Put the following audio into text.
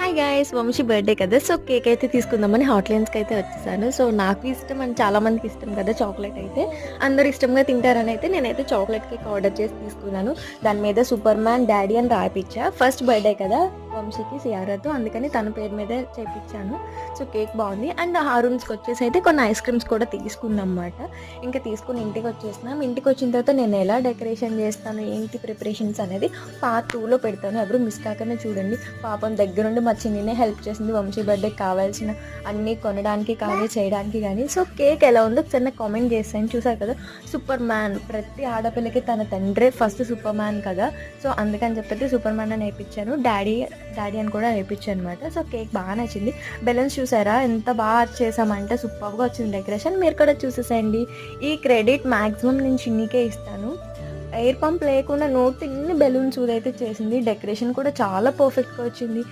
Hi guys Vamsi birthday కదా so cake అయితే తీసుకుందామని హాట్లైన్స్కి అయితే వచ్చేసాను. సో నాకు ఇష్టం అండ్ చాలా మందికి ఇష్టం కదా చాక్లెట్ అయితే, అందరు ఇష్టంగా తింటారని అయితే నేనైతే చాక్లెట్ కేక్ ఆర్డర్ చేసి తీసుకున్నాను. దాని మీద సూపర్ మ్యాన్ డాడీ అని రాయిపించా. ఫస్ట్ బర్త్డే కదా వంశీకి సియారాతో, అందుకని తన పేరు మీదే చేయించాను. సో కేక్ బాగుంది. అండ్ ఆ రూమ్స్కి వచ్చేసి అయితే కొన్ని ఐస్ క్రీమ్స్ కూడా తీసుకున్నాం అన్నమాట. ఇంకా తీసుకుని ఇంటికి వచ్చేసినాం. ఇంటికి వచ్చిన తర్వాత నేను ఎలా డెకరేషన్ చేస్తాను, ఏంటి ప్రిపరేషన్స్ అనేది పార్ట్ 2లో పెడతాను. ఎవరు మిస్ కాకనే చూడండి. పాపం దగ్గరుండి మా చిన్నినే హెల్ప్ చేసింది వంశీ బర్త్డేకి కావాల్సిన అన్నీ కొనడానికి కానీ చేయడానికి కానీ. సో కేక్ ఎలా ఉందో ఒకసారి నాకు కామెంట్ చేస్తాను. చూసారు కదా సూపర్ మ్యాన్, ప్రతి ఆడపిల్లకి తన తండ్రే ఫస్ట్ సూపర్ మ్యాన్ కదా. సో అందుకని చెప్పి సూపర్ మ్యాన్ అని నేర్పించాను. డాడీ అని కూడా నేర్పించాను అనమాట. సో కేక్ బాగా నచ్చింది. బెలూన్స్ చూసారా ఎంత బాగా చేసామంటే సూపర్గా వచ్చింది డెకరేషన్. మీరు కూడా చూసేసేయండి. ఈ క్రెడిట్ మ్యాక్సిమం నేను చిన్నికే ఇస్తాను. ఎయిర్ పంప్ లేకుండా నోట్ ఇన్ని బెలూన్స్ అయితే చేసింది. డెకరేషన్ కూడా చాలా పర్ఫెక్ట్గా వచ్చింది.